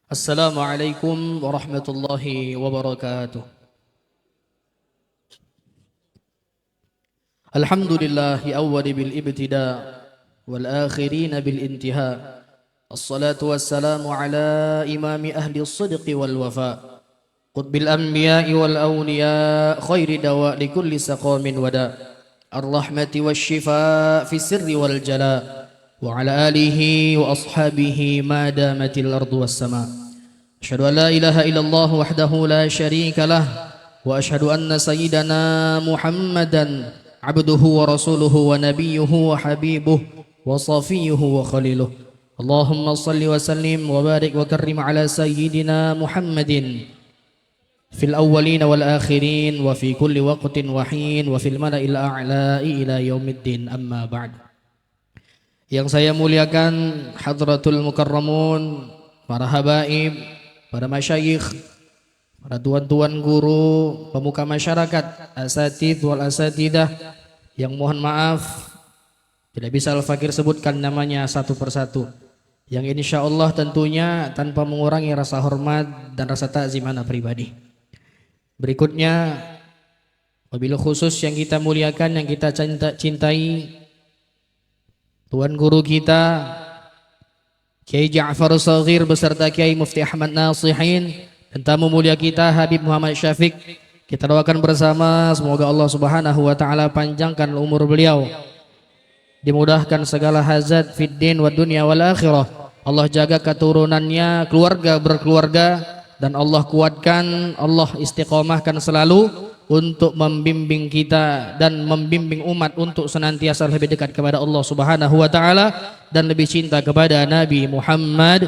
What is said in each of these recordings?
Assalamualaikum warahmatullahi wabarakatuh. Alhamdulillahi awwali bil ibtida wal akhirin bil intiha. Assalatu wassalamu ala imami ahli as-sidqi wal wafa. Qutbil anbiya'i wal awliya khairi dawa li kulli saqamin wada. Ar-rahmati wasyifa fi sirri wal jala. Wa ala alihi wa ashabihi ma damatil ardu was sama. Asyhadu an la ilaha illallah wahdahu la syarika lah wa asyhadu anna sayyidana Muhammadan abduhu wa rasuluhu wa nabiyyuhu wa habibuhu wa safiyuhu wa khaliluh. Allahumma salli wa sallim wa barik wa karrim ala sayyidina Muhammadin fil awwalin wal akhirin wa fi kulli waqtin wa hin wa fil mala'il a'la'i ila yaumiddin, amma ba'd. Yang saya muliakan hadratul mukarramun, para habaib, para masyayikh, para tuan-tuan guru, pemuka masyarakat, asatidz wal asatidah, yang mohon maaf tidak bisa Al-Fakir sebutkan namanya satu persatu, yang insya Allah tentunya tanpa mengurangi rasa hormat dan rasa takzim ana pribadi. Berikutnya, wabil khusus yang kita muliakan, yang kita cintai, tuan guru kita Kiai Ja'far Shaghir beserta Kiai Mufti Ahmad Nasihin, dan tamu mulia kita Habib Muhammad Syafiq. Kita doakan bersama semoga Allah Subhanahu wa taala panjangkan umur beliau, dimudahkan segala hajat fid din wa dunya wal akhirah. Allah jaga keturunannya, keluarga berkeluarga, dan Allah kuatkan, Allah istiqomahkan selalu untuk membimbing kita dan membimbing umat untuk senantiasa lebih dekat kepada Allah Subhanahu wa taala dan lebih cinta kepada Nabi Muhammad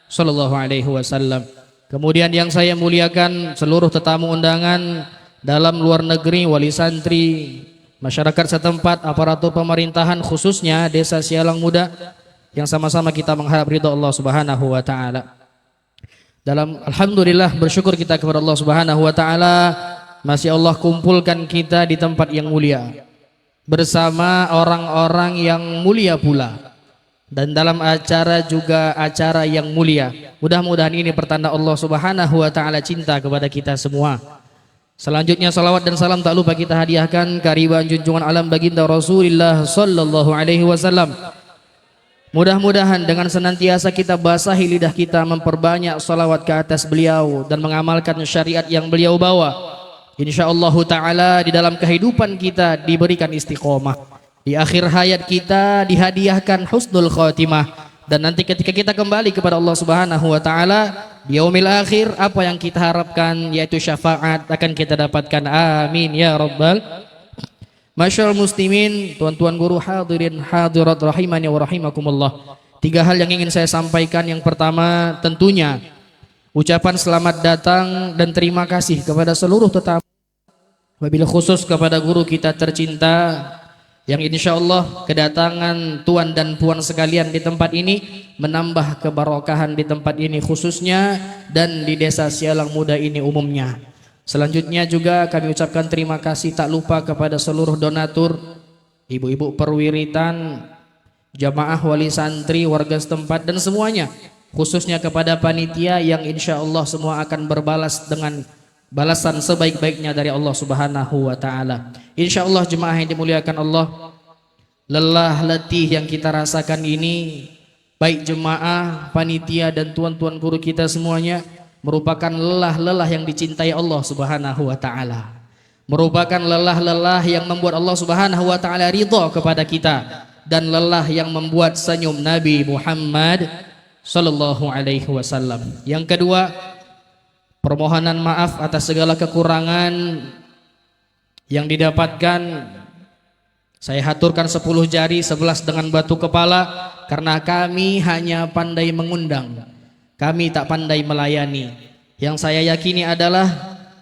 sallallahu alaihi wasallam. Kemudian yang saya muliakan seluruh tetamu undangan dalam luar negeri, wali santri, masyarakat setempat, aparatur pemerintahan, khususnya Desa Sialang Muda, yang sama-sama kita mengharap ridha Allah Subhanahu wa taala. Dalam alhamdulillah bersyukur kita kepada Allah Subhanahu wa taala, masih Allah kumpulkan kita di tempat yang mulia bersama orang-orang yang mulia pula, dan dalam acara juga acara yang mulia. Mudah-mudahan ini pertanda Allah Subhanahu wa taala cinta kepada kita semua. Selanjutnya salawat dan salam tak lupa kita hadiahkan kariban junjungan alam baginda Rasulullah sallallahu alaihi wasallam. Mudah-mudahan dengan senantiasa kita basahi lidah kita memperbanyak salawat ke atas beliau dan mengamalkan syariat yang beliau bawa, insyaallah ta'ala di dalam kehidupan kita diberikan istiqomah, di akhir hayat kita dihadiahkan husnul khatimah, dan nanti ketika kita kembali kepada Allah Subhanahu wa taala di yaumil akhir, apa yang kita harapkan yaitu syafaat akan kita dapatkan. Amin ya rabbal. Masyaallah muslimin, tuan-tuan guru, hadirin hadirat rahimani wa rahimakumullah. Tiga hal yang ingin saya sampaikan. Yang pertama tentunya ucapan selamat datang dan terima kasih kepada seluruh tetamu, wabil khusus kepada guru kita tercinta, yang insya Allah kedatangan tuan dan puan sekalian di tempat ini menambah kebarokahan di tempat ini khususnya, dan di Desa Sialang Muda ini umumnya. Selanjutnya juga kami ucapkan terima kasih tak lupa kepada seluruh donatur, ibu-ibu perwiritan, jamaah wali santri, warga setempat, dan semuanya, khususnya kepada panitia yang insya Allah semua akan berbalas dengan balasan sebaik-baiknya dari Allah Subhanahu wa taala. Insya Allah jemaah yang dimuliakan Allah, lelah letih yang kita rasakan ini, baik jemaah, panitia, dan tuan-tuan guru kita semuanya, merupakan lelah-lelah yang dicintai Allah Subhanahu wa taala, merupakan lelah-lelah yang membuat Allah Subhanahu wa taala ridha kepada kita, dan lelah yang membuat senyum Nabi Muhammad sallallahu alaihi wasallam. Yang kedua, permohonan maaf atas segala kekurangan yang didapatkan. Saya haturkan 10 jari 11 dengan batu kepala, karena kami hanya pandai mengundang, kami tak pandai melayani. Yang saya yakini adalah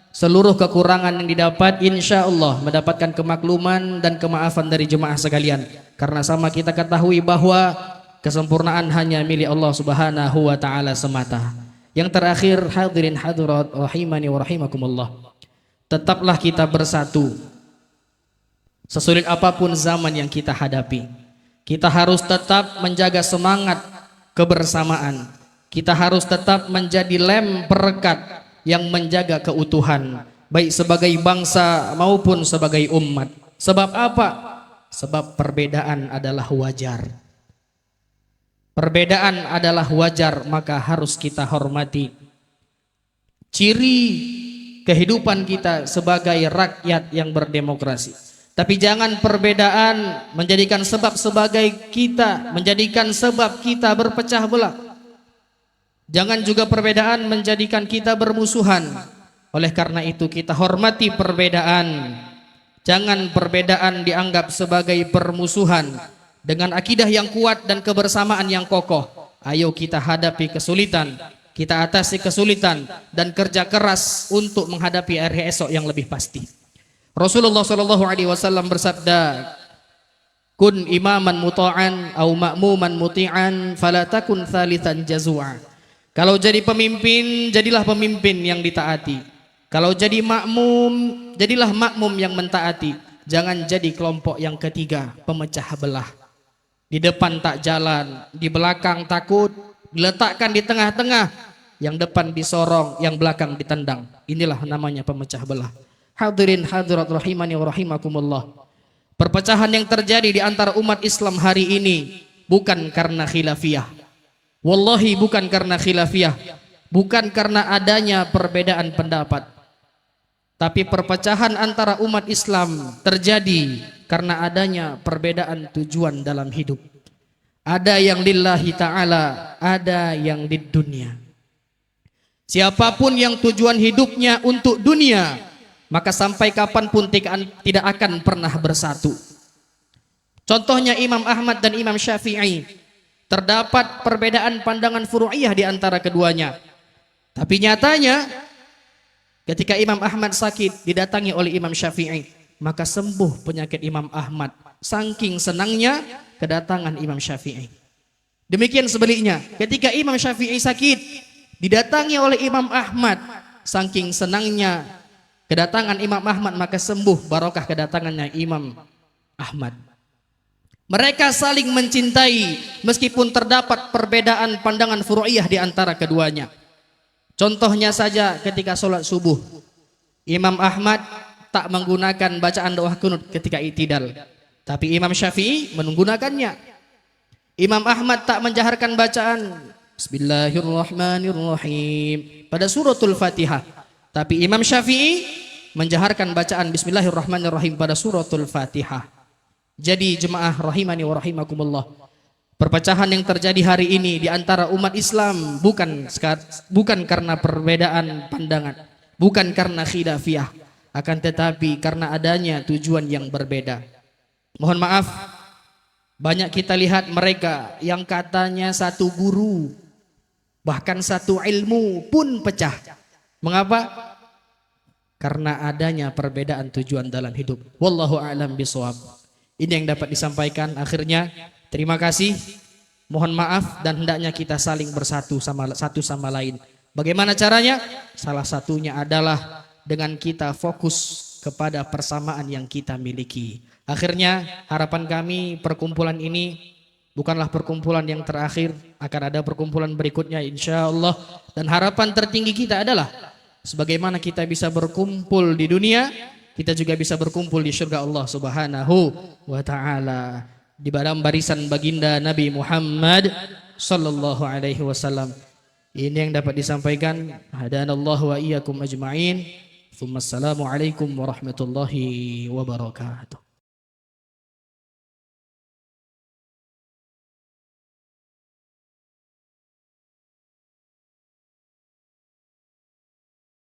seluruh kekurangan yang didapat insya Allah mendapatkan kemakluman dan kemaafan dari jemaah sekalian, karena sama kita ketahui bahwa kesempurnaan hanya milik Allah Subhanahu wa taala semata. Yang terakhir, hadirin hadirat rahimani wa rahimakumullah, tetaplah kita bersatu. Sesulit apapun zaman yang kita hadapi, kita harus tetap menjaga semangat kebersamaan. kita harus tetap menjadi lem perekat yang menjaga keutuhan baik sebagai bangsa maupun sebagai umat. Sebab apa? Sebab perbedaan adalah wajar. Perbedaan adalah wajar, maka harus kita hormati. Ciri kehidupan kita sebagai rakyat yang berdemokrasi. Tapi jangan perbedaan menjadikan sebab kita berpecah belah. Jangan juga perbedaan menjadikan kita bermusuhan. Oleh karena itu kita hormati perbedaan. Jangan perbedaan dianggap sebagai permusuhan. Dengan akidah yang kuat dan kebersamaan yang kokoh, ayo kita hadapi kesulitan, kita atasi kesulitan dan kerja keras untuk menghadapi hari esok yang lebih pasti. Rasulullah SAW bersabda, kun imaman muta'an au ma'muman muti'an fala takun thalithan jazua. Kalau jadi pemimpin, jadilah pemimpin yang ditaati. Kalau jadi makmum, jadilah makmum yang mentaati. Jangan jadi kelompok yang ketiga, pemecah belah. Di depan tak jalan, di belakang takut, diletakkan di tengah-tengah, yang depan disorong, yang belakang ditendang. Inilah namanya pemecah belah. Hadirin hadirat rahimani wa rahimakumullah. Perpecahan yang terjadi di antara umat Islam hari ini bukan karena khilafiyah. Wallahi bukan karena khilafiyah, bukan karena adanya perbedaan pendapat. Tapi perpecahan antara umat Islam terjadi karena adanya perbedaan tujuan dalam hidup. Ada yang lillahi ta'ala, ada yang di dunia. Siapapun yang tujuan hidupnya untuk dunia, maka sampai kapanpun tidak akan pernah bersatu. Contohnya Imam Ahmad dan Imam Syafi'i. Terdapat perbedaan pandangan furu'iyah di antara keduanya. Tapi nyatanya ketika Imam Ahmad sakit didatangi oleh Imam Syafi'i, maka sembuh penyakit Imam Ahmad. Saking senangnya kedatangan Imam Syafi'i. Demikian sebaliknya, ketika Imam Syafi'i sakit didatangi oleh Imam Ahmad, saking senangnya kedatangan Imam Ahmad, maka sembuh barokah kedatangannya Imam Ahmad. Mereka saling mencintai meskipun terdapat perbedaan pandangan furu'iyah di antara keduanya. Contohnya saja ketika sholat subuh, Imam Ahmad tak menggunakan bacaan doa kunut ketika i'tidal, tapi Imam Syafi'i menggunakannya. Imam Ahmad tak menjaharkan bacaan Bismillahirrahmanirrahim pada suratul Fatihah, tapi Imam Syafi'i menjaharkan bacaan Bismillahirrahmanirrahim pada suratul Fatihah. Jadi jemaah rahimani wa rahimakumullah, perpecahan yang terjadi hari ini di antara umat Islam bukan karena perbedaan pandangan, bukan karena khilafiyah, akan tetapi karena adanya tujuan yang berbeda. Mohon maaf, banyak kita lihat mereka yang katanya satu guru, bahkan satu ilmu pun pecah. Mengapa? Karena adanya perbedaan tujuan dalam hidup. Wallahu a'lam bishawab. Ini yang dapat disampaikan. Akhirnya terima kasih, mohon maaf, dan hendaknya kita saling bersatu satu sama lain. Bagaimana caranya? Salah satunya adalah dengan kita fokus kepada persamaan yang kita miliki. Akhirnya harapan kami perkumpulan ini bukanlah perkumpulan yang terakhir, akan ada perkumpulan berikutnya insyaallah. Dan harapan tertinggi kita adalah sebagaimana kita bisa berkumpul di dunia, kita juga bisa berkumpul di surga Allah Subhanahu wa ta'ala di dalam barisan baginda Nabi Muhammad sallallahu alaihi wasallam. Ini yang dapat disampaikan. Hadanallahu wa iyyakum ajma'in. Assalamualaikum warahmatullahi wabarakatuh.